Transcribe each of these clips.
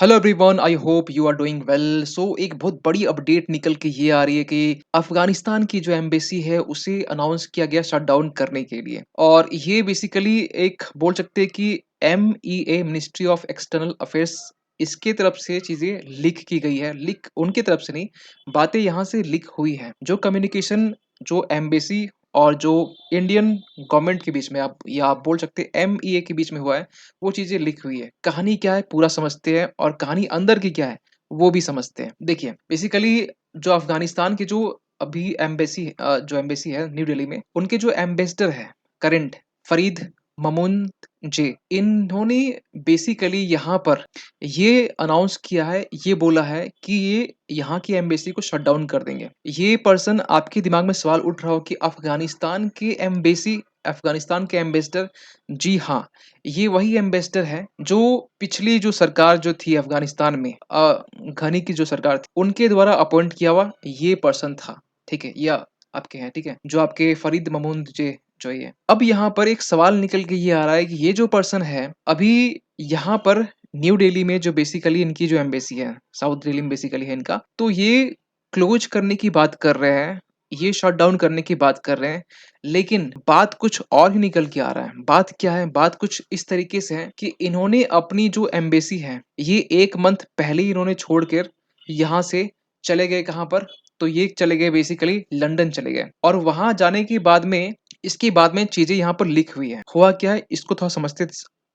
Hello everyone, I hope you are doing well. एक बहुत बड़ी अपडेट निकल के ये आ रही है कि अफगानिस्तान की जो एम्बेसी है उसे अनाउंस किया गया शट डाउन करने के लिए। और ये बेसिकली एक बोल सकते हैं कि MEA ministry of external affairs इसके तरफ से चीजें लीक की गई है। लीक उनके तरफ से नहीं, बातें यहाँ से लीक हुई है। जो कम्युनिकेशन जो एम्बेसी और जो इंडियन गवर्नमेंट के बीच में आप बोल सकते हैं MEA के बीच में हुआ है, वो चीज़ें लिखी हुई है। कहानी क्या है पूरा समझते हैं और कहानी अंदर की क्या है वो भी समझते हैं। देखिए, बेसिकली जो अफ़गानिस्तान की जो अभी जो एम्बेसी है न्यू दिल्ली में, उनके जो एम्बेसडर है करंट फ़रीद ममनूनजे, इन्होंने बेसिकली यहाँ पर ये अनाउंस किया है, ये बोला है कि ये यहाँ की एम्बेसी को शट डाउन कर देंगे। ये पर्सन आपके दिमाग में सवाल उठ रहा हो कि अफ़गानिस्तान के एम्बेसडर, जी हाँ, ये वही एम्बेसडर है जो पिछली जो सरकार जो थी अफ़गानिस्तान में, घनी की जो सरकार थी, उनके द्वारा अपॉइंट किया हुआ ये पर्सन था, ठीक है? या आपके हैं, ठीक है? जो आपके फ़रीद ममनूनजे जो ये। अब यहाँ पर एक सवाल निकल के ये आ रहा है कि ये जो पर्सन है, अभी यहाँ पर न्यू दिल्ली में जो बेसिकली इनकी जो एम्बेसी है, साउथ दिल्ली में बेसिकली है इनका, तो ये क्लोज़ करने की बात कर रहे हैं, ये शट डाउन करने की बात कर रहे हैं। लेकिन बात कुछ और ही निकल के आ रहा है। बात क्या है? बात कुछ इस तरीके से है कि इन्होंने अपनी जो एम्बेसी है, ये 1 मंथ पहले ही इन्होंने छोड़ कर यहाँ से चले गए कहाँ पर? तो ये चले गए बेसिकली लंदन चले गए। और वहाँ जाने के बाद में इसके बाद में चीज़ें यहाँ पर लीक हुई हैं। हुआ क्या है? इसको थोड़ा समझते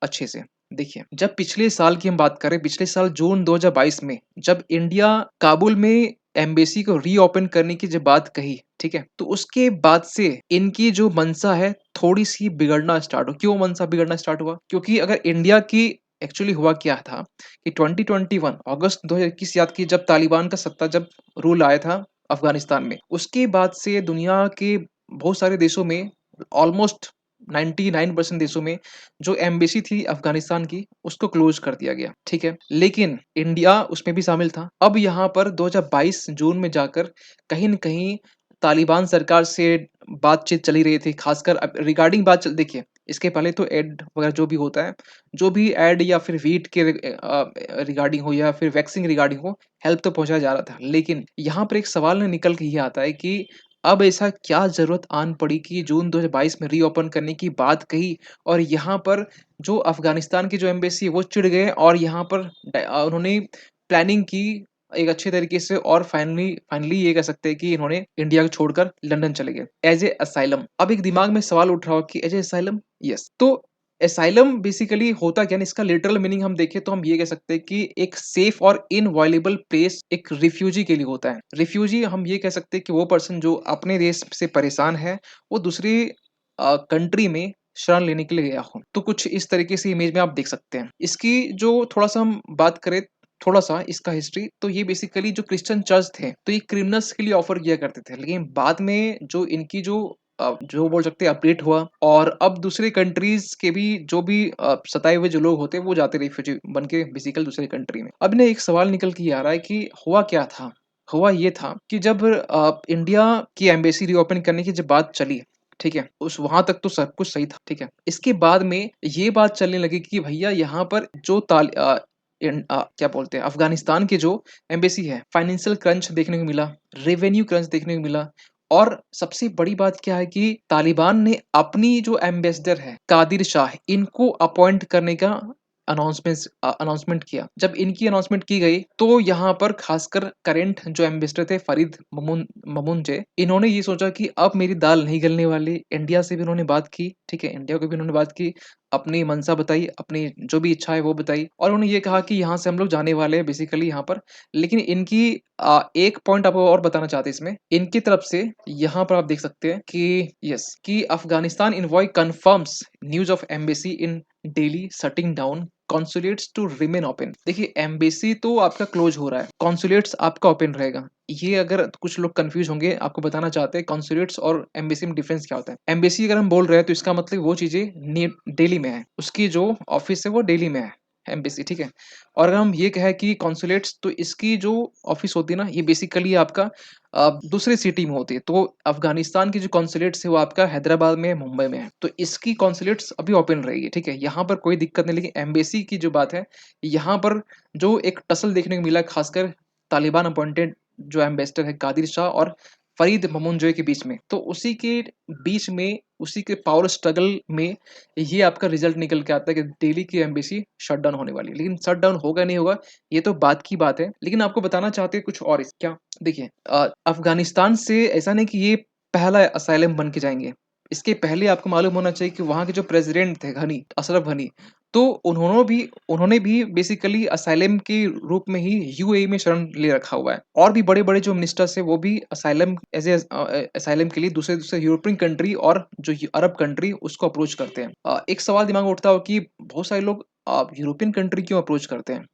अच्छे से। देखिए, जब पिछले साल की हम बात करें, पिछले साल जून 2022 में जब इंडिया काबुल में एम्बेसी को रीओपन करने की जब बात कही, ठीक है? तो उसके बाद से इनकी जो मंशा है थोड़ी-सी बिगड़ना स्टार्ट हो। क्यों मंशा बिगड़ना स्टार्ट हुआ? क्योंकि अगर इंडिया की एक्चुअली हुआ क्या था कि 2021 अगस्त 2021 याद कीजिए, जब तालिबान का सत्ता जब रूल आया था अफ़गानिस्तान में, उसके बाद से दुनिया के बहुत सारे देशों में, ऑलमोस्ट 99% देशों में जो एम्बेसी थी अफ़गानिस्तान की, उसको क्लोज़ कर दिया गया, ठीक है? लेकिन इंडिया उसमें भी शामिल था। अब यहाँ पर 2022 जून में जाकर कहीं न कहीं तालिबान सरकार से बातचीत चली रही थी, ख़ासकर अब रिगार्डिंग बात चल देखिए, इसके पहले तो एड वगैरह जो भी होता है, जो भी एड या फिर व्हीट के रिगार्डिंग हो या फिर वैक्सीन रिगार्डिंग हो, हेल्प तो पहुँचाया जा रहा था। लेकिन यहाँ पर एक सवाल निकल के ये आता है कि अब ऐसा क्या ज़रूरत आन पड़ी कि जून 2022 में रीओपन करने की बात कही और यहाँ पर जो अफ़गानिस्तान की जो एम्बेसी है वो चिढ़ गए और यहाँ पर उन्होंने प्लानिंग की एक अच्छे तरीके से और फाइनली फाइनली ये कह सकते हैं कि इन्होंने इंडिया को छोड़कर लंदन चले गए एज ए असाइलम। अब एक दिमाग में सवाल उठ रहा हो कि एज ए असाइलम, यस, तो असाइलम बेसिकली होता क्या है? इसका लिटरल मीनिंग हम देखें तो हम ये कह सकते हैं कि एक सेफ और इनवायलेबल प्लेस एक रिफ्यूजी के लिए होता है। रिफ्यूजी हम ये कह सकते हैं कि वो पर्सन जो अपने देश से परेशान है, वो दूसरी कंट्री में शरण लेने के लिए गया हो। तो कुछ इस तरीके से इमेज में आप देख सकते हैं। इसकी जो थोड़ा-सा हम बात करें, थोड़ा-सा इसका हिस्ट्री, तो ये बेसिकली जो क्रिश्चियन चर्च थे, तो ये क्रिमिनल्स के लिए ऑफर किया करते थे। लेकिन बाद में जो इनकी जो बोल सकते हैं अपडेट हुआ और अब दूसरे कंट्रीज़ के भी जो भी सताए हुए जो लोग होते हैं, वो जाते रिफ्यूजी बन के बेसिकली दूसरे कंट्री में। अब ना एक सवाल निकल के ये आ रहा है कि हुआ क्या था? हुआ ये था कि जब इंडिया की एम्बेसी रीओपन करने की जब बात चली, ठीक है? उस वहाँ तक तो सब कुछ सही था, ठीक है? इसके बाद में ये बात चलने लगी कि भैया यहाँ पर जो क्या बोलते हैं, अफ़गानिस्तान की जो एम्बेसी है, फाइनेंशियल क्रंच देखने को मिला, रेवेन्यू क्रंच देखने को मिला और सबसे बड़ी बात क्या है कि तालिबान ने अपनी जो एम्बेसडर है, कादिर शाह, इनको अपॉइंट करने का अनाउंसमेंट किया। जब इनकी अनाउंसमेंट की गई, तो यहाँ पर खासकर करंट जो एम्बेसडर थे फ़रीद ममनूनजे, इन्होंने ये सोचा कि अब मेरी दाल नहीं गलने वाली। इंडिया से भी उन्होंने बात की, ठीक है? इंडिया को भी उन्होंने बात की, अपनी मंशा बताई, अपनी जो भी इच्छा है वो बताई और उन्होंने ये कहा कि यहाँ से हम लोग जाने वाले हैं बेसिकली यहाँ पर। लेकिन इनकी एक पॉइंट आपको और बताना चाहते हैं इसमें, इनकी तरफ से यहाँ पर आप देख सकते हैं कि यस, कि Afghanistan envoy confirms news of embassy in Delhi shutting down consulates to remain open. देखिए, एम्बेसी तो आपका क्लोज हो रहा है, कॉन्सुलेट्स आपका ओपन रहेगा। ये अगर कुछ लोग कंफ्यूज होंगे, आपको बताना चाहते हैं कॉन्सुलेट्स और एम्बेसी में डिफरेंस क्या होता है। एम्बेसी अगर हम बोल रहे हैं तो इसका मतलब वो चीजें दिल्ली में है, उसकी जो ऑफिस है वो दिल्ली में है, एम्बेसी, ठीक है? और अगर हम ये कहें कि कॉन्सुलेट्स, तो इसकी जो ऑफ़िस होती है ना, ये बेसिकली आपका दूसरे सिटी में होती है। तो अफ़गानिस्तान की जो कॉन्सुलेट्स है वो आपका हैदराबाद में है, मुंबई में है। तो इसकी कॉन्सुलेट्स अभी ओपन रहेगी, ठीक है? यहाँ पर कोई दिक्कत नहीं, लेकिन एम्बेसी की जो बात है, यहाँ पर जो एक टसल देखने को मिला, ख़ासकर तालिबान अपॉइंटेड जो एम्बेसडर है कादिर शाह और फ़रीद ममनजोई के बीच में। तो उसी के बीच में, उसी के पावर स्ट्रगल में ये आपका रिज़ल्ट निकल के आता है कि दिल्ली की एम्बेसी शट डाउन होने वाली है। लेकिन शट डाउन होगा नहीं होगा, ये तो बात की बात है। लेकिन आपको बताना चाहते हैं कुछ और इस क्या? देखिए अफ़गानिस्तान से ऐसा नहीं कि ये पहला असाइलम बन के जाएँगे। इसके पहले आपको मालूम होना चाहिए कि वहाँ के जो प्रेज़िडेंट थे घनी, अशरफ घनी, तो उन्होंने भी बेसिकली असाइलम के रूप में ही यूएई में शरण ले रखा हुआ है। और भी बड़े-बड़े जो मिनिस्टर्स हैं वो भी असाइलम असाइलम के लिए दूसरे-दूसरे यूरोपियन कंट्री और जो अरब कंट्री उसको अप्रोच करते हैं। एक सवाल दिमाग में उठता हो कि बहुत सारे लोग यूरोपियन कंट्री क्यों अप्रोच करते हैं?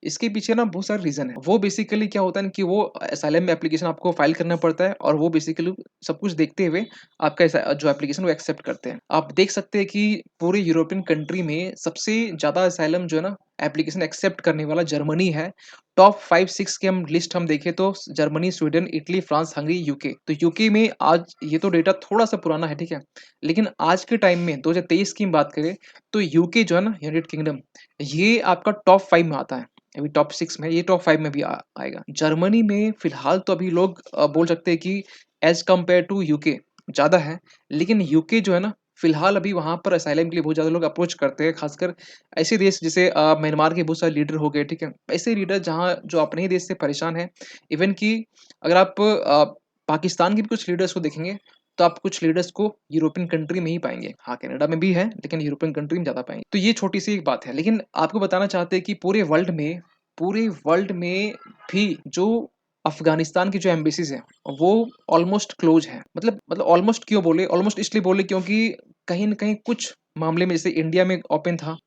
इसके पीछे ना बहुत सारे रीज़न है। वो बेसिकली क्या होता है ना कि वो असाइलम एप्लीकेशन आपको फाइल करना पड़ता है और वो बेसिकली सब कुछ देखते हुए आपका जो एप्लीकेशन वो एक्सेप्ट करते हैं। आप देख सकते हैं कि पूरे यूरोपियन कंट्री में सबसे ज़्यादा असाइलम जो है ना एप्लीकेशन एक्सेप्ट करने वाला जर्मनी है। टॉप 5-6 की हम लिस्ट हम देखें तो Germany, Sweden, Italy, France, Hungary, UK. तो यूके में आज ये तो डेटा थोड़ा-सा पुराना है, ठीक है? लेकिन आज के टाइम में 2023 की हम बात करें तो यूके जो है ना, यूनाइटेड किंगडम, ये आपका टॉप 5 में आता है। अभी टॉप 6 में, ये टॉप 5 में भी आएगा। जर्मनी में फिलहाल तो अभी लोग बोल सकते हैं कि एज़ कम्पेयर टू यूके ज़्यादा है, लेकिन यूके जो है ना, फिलहाल अभी वहाँ पर असाइलम के लिए बहुत ज़्यादा लोग अप्रोच करते हैं, खासकर ऐसे देश जैसे म्यांमार के बहुत सारे लीडर हो गए, ठीक है? ऐसे लीडर जहाँ जो अपने ही देश से परेशान हैं, इवन कि अगर आप पाकिस्तान के भी कुछ लीडर्स को देखेंगे, तो आप कुछ लीडर्स को यूरोपियन कंट्री में ही पाएँगे। हाँ, कनाडा में भी है, लेकिन यूरोपियन कंट्री में ज़्यादा पाएँगे। तो ये छोटी-सी एक बात है, लेकिन आपको बताना चाहते हैं कि पूरे वर्ल्ड में भी जो अफ़गानिस्तान की जो एम्बेसीज़ हैं, वो ऑलमोस्ट क्लोज़ हैं। मतलब ऑलमोस्ट क्यों बोले? ऑलमोस्ट इसलिए बोले क्योंकि कहीं न कहीं कुछ मामले में जैसे इंडिया में ओपन था,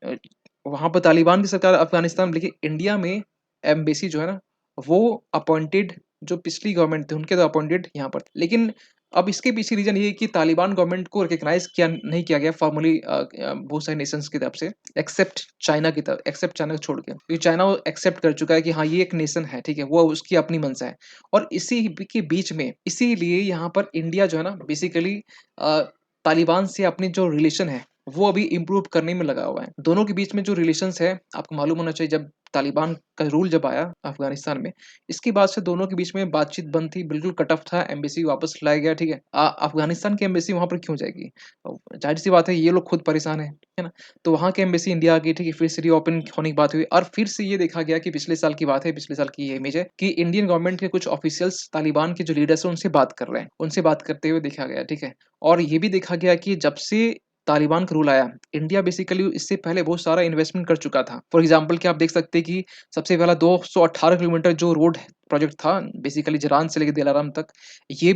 वहाँ पर तालिबान की सरकार अफ़गानिस्तान में, लेकिन इंडिया में एम्बेसी जो है ना, वो अपॉइंटेड जो पिछली गवर्नमेंट थी उनके द्वारा अपॉइंटेड यहाँ पर थी। लेकिन अब इसके पीछे रीज़न ये है कि तालिबान गवर्नमेंट को रिकॉग्नाइज़ नहीं किया गया फॉर्मली बहुत सारे नेशंस की तरफ से, एक्सेप्ट चाइना को छोड़ के। क्योंकि चाइना वो एक्सेप्ट कर चुका है कि हाँ, ये एक नेशन है, ठीक है? वो उसकी अपनी मंशा है। और इसी के बीच में इसीलिए यहाँ पर इंडिया जो है ना बेसिकली अ, तालिबान से अपनी जो रिलेशन है, वो अभी इम्प्रूव करने में लगा हुआ है। दोनों के बीच में जो रिलेशंस है, आपको मालूम होना चाहिए जब तालिबान का रूल जब आया अफ़गानिस्तान में, इसके बाद से दोनों के बीच में बातचीत बंद थी, बिल्कुल कट ऑफ था, एम्बेसी वापस लाया गया, ठीक है? अफ़गानिस्तान की एम्बेसी वहाँ पर क्यों जाएगी? ज़ाहिर-सी बात है ये लोग खुद परेशान हैं, है ना? तो वहाँ की एम्बेसी इंडिया आ गई, ठीक है? फिर से रीओपन होने की बात हुई और फिर से ये देखा गया कि पिछले साल की बात है, पिछले साल की ये इमेज है कि इंडियन गवर्नमेंट के कुछ ऑफ़िशियल्स तालिबान के जो लीडर्स हैं, उनसे बात कर रहे हैं। उनसे बात करते हुए देखा गया, ठीक है? और ये भी देखा गया कि जब से तालिबान का रूल आया, इंडिया बेसिकली इससे पहले बहुत सारा इन्वेस्टमेंट कर चुका था। फॉर एग्ज़ाम्पल कि आप देख सकते हैं कि सबसे पहला 218 किलोमीटर जो रोड प्रोजेक्ट था, बेसिकली जरान से लेके दिलाराम तक, ये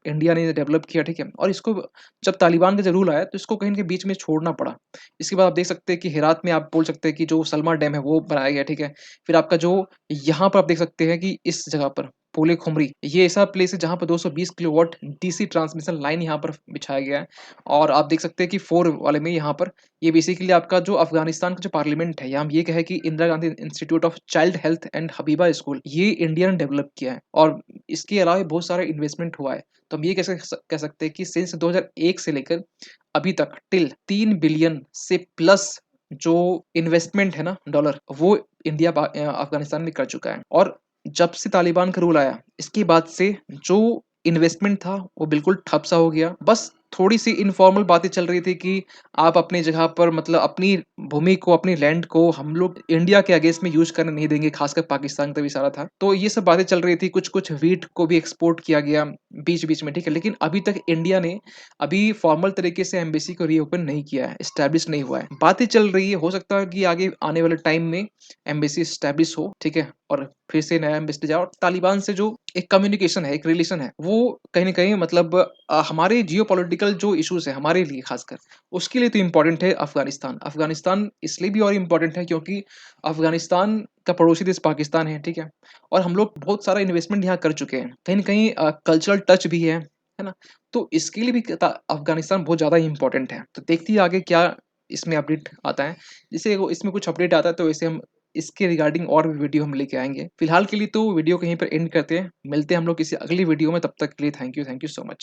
इंडिया ने डेवलप किया, ठीक है? और इसको जब तालिबान का जब रूल आया, तो इसको कहीं न कहीं बीच में छोड़ना पड़ा। इसके बाद आप देख सकते हैं कि हेरात में आप बोल सकते हैं कि जो सलमा डैम है, वो बनाया गया, ठीक है? फिर आपका जो यहाँ पर आप देख सकते हैं कि इस जगह पर पोले खुमरी, ये ऐसा प्लेस है जहाँ पर 220 किलोवाट डीसी ट्रांसमिशन लाइन यहाँ पर बिछाया गया है। और आप देख सकते हैं कि 4 वाले में यहाँ पर ये बेसिकली आपका जो अफ़गानिस्तान का जो पार्लियामेंट है, या हम ये कहें कि Indira Gandhi institute of child health and Habiba school, ये इंडिया ने डेवलप किया है और इसके अलावा भी बहुत सारा इन्वेस्टमेंट हुआ है। तो हम ये कह सकते हैं कि सिंस 2001 से लेकर अभी तक टिल 3 बिलियन से प्लस जो इन्वेस्टमेंट है ना डॉलर, वो अफ़गानिस्तान में कर चुका है। और जब से तालिबान का रूल आया, इसके बाद से जो इन्वेस्टमेंट था, वो बिल्कुल ठप सा हो गया। बस थोड़ी-सी इन्फॉर्मल बातें चल रही थी कि आप अपनी जगह पर मतलब अपनी भूमि को, अपनी लैंड को हम लोग इंडिया के अगेंस्ट में यूज़ करने नहीं देंगे, खासकर पाकिस्तान का भी इशारा था। तो ये सब बातें चल रही थी, कुछ-कुछ व्हीट को भी एक्सपोर्ट किया गया बीच-बीच में, ठीक है? लेकिन अभी तक इंडिया ने अभी फॉर्मल तरीके से एम्बेसी को रीओपन नहीं किया है, एस्टैब्लिश नहीं हुआ है। बातें चल रही है, हो सकता है कि आगे आने वाले टाइम में एम्बेसी एस्टैब्लिश हो, ठीक है? और फिर से नया एम्बेसडर जाए और तालिबान से जो एक कम्युनिकेशन है, एक रिलेशन है, वो कहीं न कहीं मतलब हमारे जियोपॉलिटिकल जो इश्यूज़ हैं, हमारे लिए खासकर, उसके लिए तो इम्पोर्टेंट है अफ़गानिस्तान। अफ़गानिस्तान इसलिए भी और इम्पोर्टेंट है क्योंकि अफ़गानिस्तान का पड़ोसी देश पाकिस्तान है, ठीक है? और हम लोग बहुत सारा इन्वेस्टमेंट यहाँ कर चुके हैं। कहीं न कहीं कल्चरल टच भी है ना? तो इसके लिए भी अफ़गानिस्तान बहुत ज़्यादा इम्पोर्टेंट है। तो देखते हैं आगे क्या इसमें अपडेट आता है। जैसे वो इसमें कुछ अपडेट आता है तो वैसे हम इसके रिगार्डिंग और भी वीडियो हम लेके आएँगे। फिलहाल के लिए तो वीडियो कहीं पर एंड करते हैं। मिलते हैं हम लोग किसी अगली वीडियो में, तब तक के लिए थैंक यू सो मच।